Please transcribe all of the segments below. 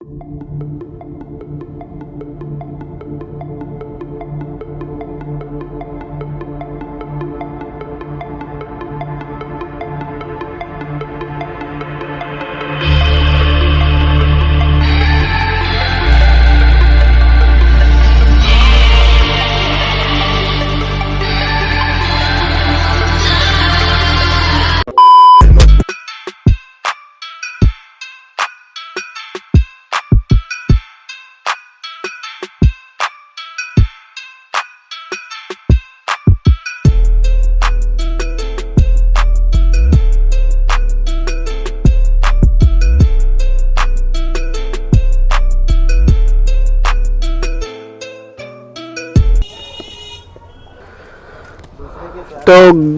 তো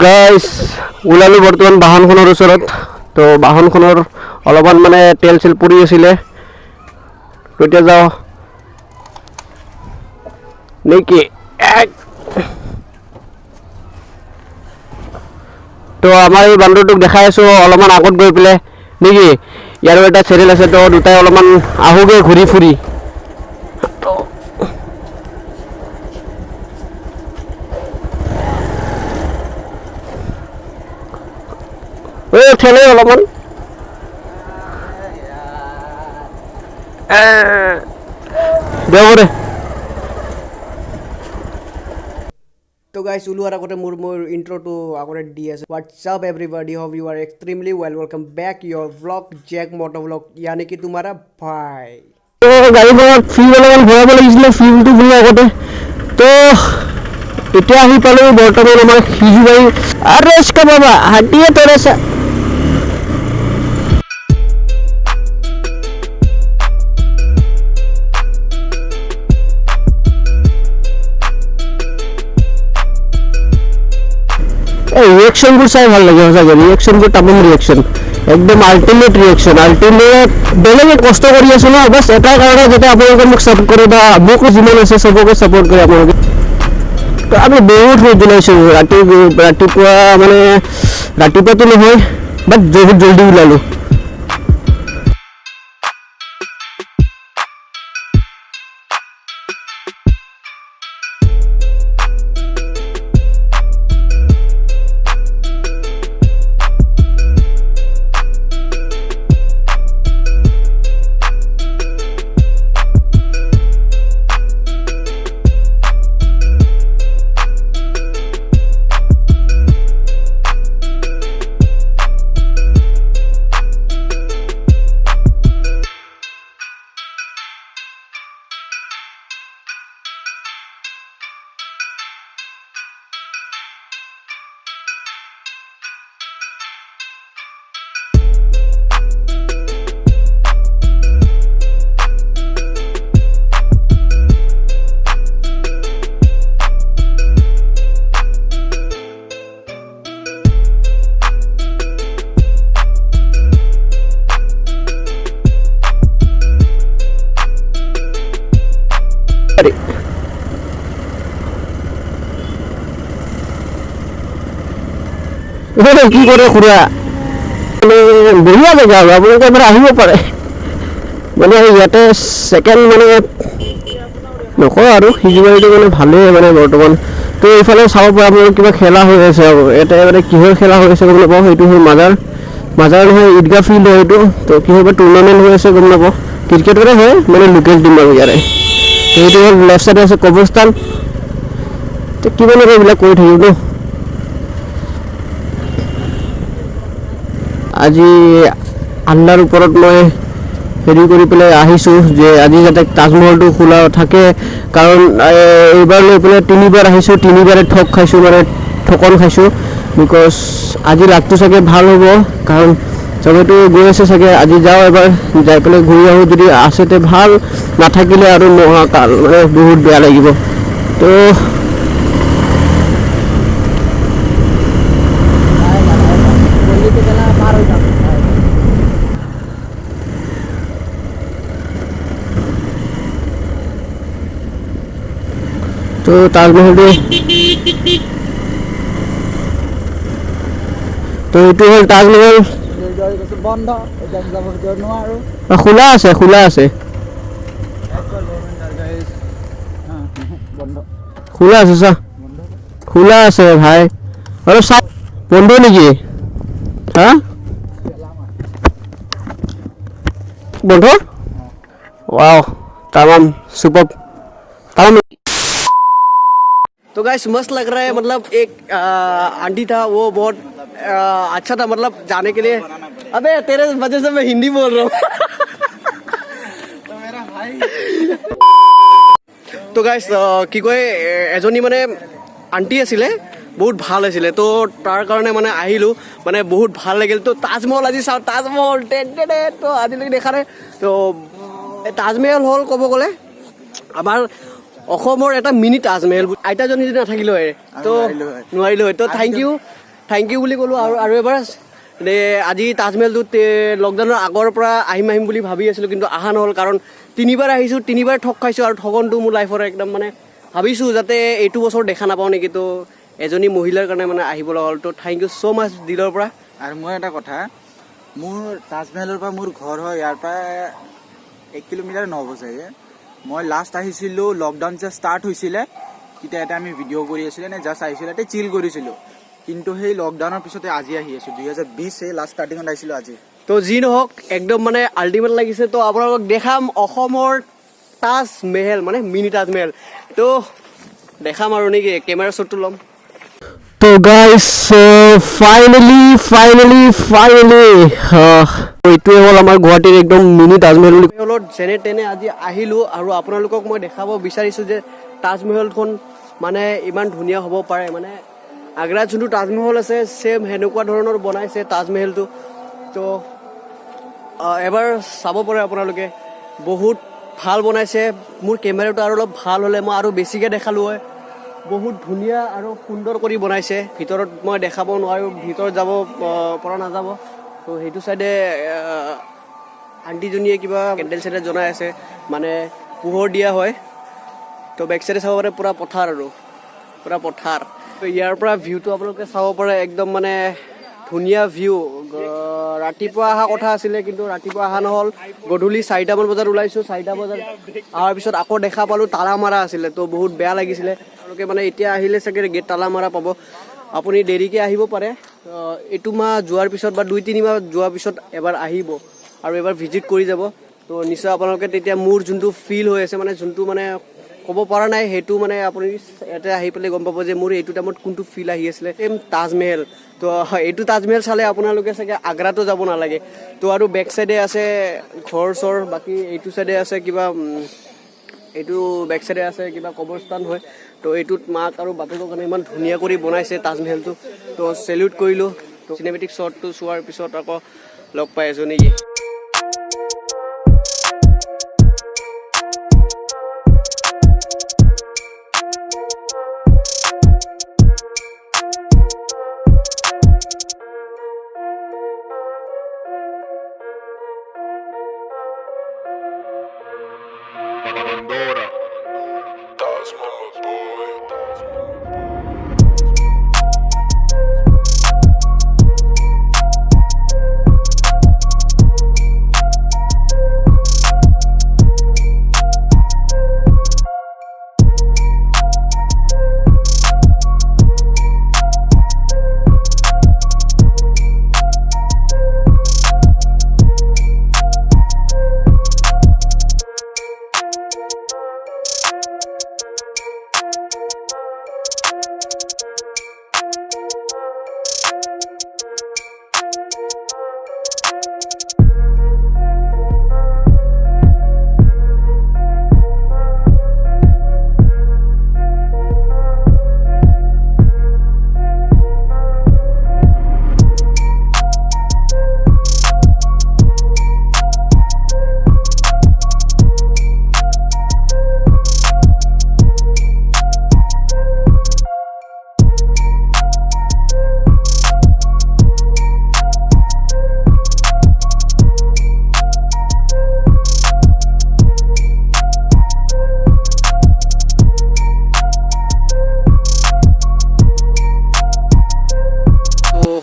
গাইস ওলালো বৰ্তমান বাহনখনৰ ওচৰত। তো বাহনখনৰ অলপমান মানে তেল চেল পৰি আছিলে, এতিয়া যাওঁ নেকি। তো আমাৰ এই বান্দৰটোক দেখাই আছোঁ অলপমান আগত গৈ পেলাই নেকি। ইয়াৰো এটা চেনেল আছে, তো দুটাই অলপমান আহোগৈ ঘূৰি ফুৰি। ঠেলে অলপমান দেওৰে। তো গাইছ ওলোৱাৰ আগতে মোৰ ইন্ট্ৰটো আগতে দি আছে। What's up everybody, hope you are extremely welcome back your blog জেক মটো ব্লগ, यानी कि तुम्हारा भाई। তো গাড়ীখনত ফিউল অলপমান ভৰাব লাগিছিলে, ফিউলটো ভৰোৱা আগতে। তো এতিয়া আহি পালোঁ বৰ্তমান আমাৰ সিজুবাৰী। আৰে ইছকা বাবা হাঁটিয়ে তৰেছা। ৰিয়েকশ্যনবোৰ চাই ভাল লাগে সঁচাকৈ। ৰিয়েকশ্যনবোৰ তামাম ৰিয়েকশ্যন, একদম আল্টিমেট ৰিয়েকশ্যন। আল্টিমেট বেলেগে কষ্ট কৰি আছোঁ ন, বাছ এটাৰ কাৰণে যাতে আপোনালোকে মোক ছাপোৰ্ট কৰে বা মোকো যিমান আছে চবকে ছাপোৰ্ট কৰে আপোনালোকে। তো আমি বহুত ৰ'দ ওলাইছোঁ ৰাতিপুৱা, মানে ৰাতিপুৱাতো নহয় বাট বহুত জল্দি ওলালোঁ। কি কৰে খুৰা, মানে বঢ়িয়া জেগা আৰু আপোনালোকে এবাৰ আহিব পাৰে। মানে ইয়াতে ছেকেণ্ড মানে নকওঁ আৰু সিজুবাৰীটো মানে ভালেই মানে বৰ্তমান। তো এইফালে চাব পৰা আপোনালোক কিবা খেলা হৈ আছে আৰু ইয়াতে মানে কিহৰ খেলা হৈ আছে গম নাপাওঁ। সেইটো হ'ল মাজাৰ নহয় ঈদগাহ ফিল্ড হয় এইটো। তো কিহৰ বা টুৰ্ণামেণ্ট হৈ আছে গম নাপাওঁ। ক্ৰিকেটৰে হয়, মানে লোকেল টিম আৰু ইয়াৰে। তো সেইটো হ'ল লেফ্ট চাইডে আছে কবৰস্থান। তো কিমান আৰু এইবিলাক কৰি থাকিব ন। আজি আন্ধাৰ ওপৰত মই হেৰি কৰি পেলাই আহিছোঁ যে আজি যাতে তাজমহলটো খোলা থাকে, কাৰণ এইবাৰ লৈ পেলাই 3বাৰ আহিছোঁ, 3বাৰে ঠগ খাইছোঁ, মানে ঠকন খাইছোঁ। বিকজ আজি লাকটো চাগে ভাল হ'ব, কাৰণ চবেতো গৈ আছে চাগে। আজি যাওঁ এবাৰ, যাই পেলাই ঘূৰি আহোঁ। যদি আছেতে ভাল, নাথাকিলে আৰু মহাকাল, মানে বহুত বেয়া লাগিব। তো তো তাজমহলটো, তো এইটো হ'ল তাজমহল। খোলা আছে খোলা আছে চা খোলা আছে ভাই আৰু চা বন্ধ নেকি হা বন্ধ वाओ तमाम सुपर तमाम तो गाइस मस्त लग रहा है मतलब एक आंटी था वो बहुत अच्छा था मतलब जाने के लिए अबे तेरे वजह से मैं हिंदी बोल रहा हूँ तो गाइस কি কয় এজনী মানে আন্টি আছিলে বহুত ভাল আছিল তো তাৰ কাৰণে মানে আহিলো মানে বহুত ভাল লাগিল তো তাজমহল আজি চাও তাজমহল টেন্টেডে তো আজিলৈকে দেখা নাই তো তাজমহল হল ক'ব গ'লে আমাৰ অসমৰ এটা মিনি তাজমহল আইতাজনী যদি নাথাকিলে হয় তো নোৱাৰিলো হয় তো থেংক ইউ বুলি ক'লো আৰু এবাৰ আজি তাজমহলটো লকডাউনৰ আগৰ পৰা আহিম বুলি ভাবি আছিলোঁ কিন্তু অহা নহ'ল কাৰণ তিনিবাৰ আহিছোঁ তিনিবাৰ ঠগ খাইছোঁ আৰু ঠগনটো মোৰ লাইফৰ একদম মানে ভাবিছোঁ যাতে এইটো বছৰ দেখা নাপাওঁ নেকি তো এজনী মহিলাৰ কাৰণে মানে আহিব লগা হ'ল তো থেংক ইউ ছ' মাছ দিলৰ পৰা আৰু মই এটা কথা মোৰ তাজমহলৰ পৰা মোৰ ঘৰ হয় ইয়াৰ পৰা 1 কিলোমিটাৰ নহ'ব চাগে মই লাষ্ট আহিছিলোঁ লকডাউন যে ষ্টাৰ্ট হৈছিলে তেতিয়া এটা আমি ভিডিঅ' কৰি আছিলোঁ নে জাষ্ট আহিছিলোঁ এটা চিল কৰিছিলোঁ কিন্তু সেই লকডাউনৰ পিছতে আজি আহি আছোঁ 2020 লাষ্ট ষ্টাৰ্টিঙত আহিছিলোঁ আজি তো যি নহওক একদম মানে আল্টিমেট লাগিছে তো আপোনালোকক দেখাম অসমৰ তাজমহল মানে মিনি তাজমহল তো দেখাম আৰু নেকি কেমেৰা শ্বটটো ল'ম তো গাইস ফাইনেলি এইটোৱে হ'ল আমাৰ গুৱাহাটীৰ একদম মিনি তাজমহল হলত যেনে তেনে আজি আহিলোঁ আৰু আপোনালোকক মই দেখাব বিচাৰিছোঁ যে তাজমহলখন মানে ইমান ধুনীয়া হ'ব পাৰে মানে আগ্ৰাত যোনটো তাজমহল আছে ছেম সেনেকুৱা ধৰণৰ বনাইছে তাজমহলটো তো এবাৰ চাব পাৰে আপোনালোকে বহুত ভাল বনাইছে মোৰ কেমেৰাটো আৰু অলপ ভাল হ'লে মই আৰু বেছিকৈ দেখালোঁ হয় বহুত ধুনীয়া আৰু সুন্দৰ কৰি বনাইছে ভিতৰত মই দেখাব নোৱাৰোঁ ভিতৰত যাব পৰা নাযাব তো সেইটো চাইডে আণ্টিজনীয়ে কিবা কেণ্ডেল চেণ্ডেল জ্বলাই আছে মানে পোহৰ দিয়া হয় তো বেক চাইডে চাব পাৰে পূৰা পথাৰ আৰু পূৰা পথাৰ তো ইয়াৰ পৰা ভিউটো আপোনালোকে চাব পাৰে একদম মানে ধুনীয়া ভিউ ৰাতিপুৱা অহা কথা আছিলে কিন্তু ৰাতিপুৱা অহা নহ'ল গধূলি 4টামান বজাত ওলাইছোঁ 4টা বজাত অহাৰ পিছত আকৌ দেখা পালোঁ তালা মাৰা আছিলে তো বহুত বেয়া লাগিছিলে আপোনালোকে মানে এতিয়া আহিলে চাগে গেট তালা মাৰা পাব আপুনি দেৰিকৈ আহিব পাৰে এইটো মাহ যোৱাৰ পিছত বা 2-3 মাহ যোৱাৰ পিছত এবাৰ আহিব আৰু এবাৰ ভিজিট কৰি যাব তো নিশ্চয় আপোনালোকে তেতিয়া মোৰ যোনটো ফিল হৈ আছে মানে যোনটো মানে ক'ব পৰা নাই সেইটো মানে আপুনি ইয়াতে আহি পেলাই গম পাব যে মোৰ এইটো টাইমত কোনটো ফিল আহি আছিলে ছেম তাজমহল তো এইটো তাজমহল চালে আপোনালোকে চাগে আগ্ৰাতো যাব নালাগে তো আৰু বেক চাইডে আছে ঘৰ চৰ বাকী এইটো চাইডে আছে কিবা এইটো বেক চাইডে আছে কিবা কবৰস্থান হয় তো এইটোত মাক আৰু বাপেকৰ কাৰণে ইমান ধুনীয়া কৰি বনাইছে তাজমহলটো তো চেলিউট কৰিলোঁ তো চিনেমেটিক শ্বটটো চোৱাৰ পিছত আকৌ লগ পাই আছোঁ নেকি Bandera, Taজমহল boy.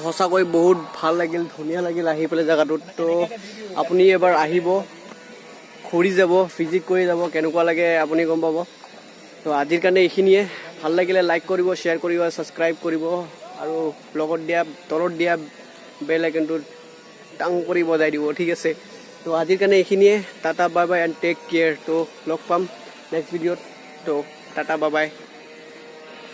সঁচাকৈ বহুত ভাল লাগিল ধুনীয়া লাগিল আহি পেলাই জেগাটোত তো আপুনি এবাৰ আহিব ঘূৰি যাব ভিজিট কৰি যাব কেনেকুৱা লাগে আপুনি গম পাব তো আজিৰ কাৰণে এইখিনিয়ে ভাল লাগিলে লাইক কৰিব, শ্বেয়াৰ কৰিব, ছাবস্ক্ৰাইব কৰিব আৰু লগত দিয়া তলত দিয়া বেল আইকনটো টাং কৰি বজাই দিব, ঠিক আছে। তো আজিৰ কাৰণে এইখিনিয়ে। Tata bye bye and take care. তো লগ পাম নেক্সট ভিডিঅ'ত। তো টাটা বাই বাই।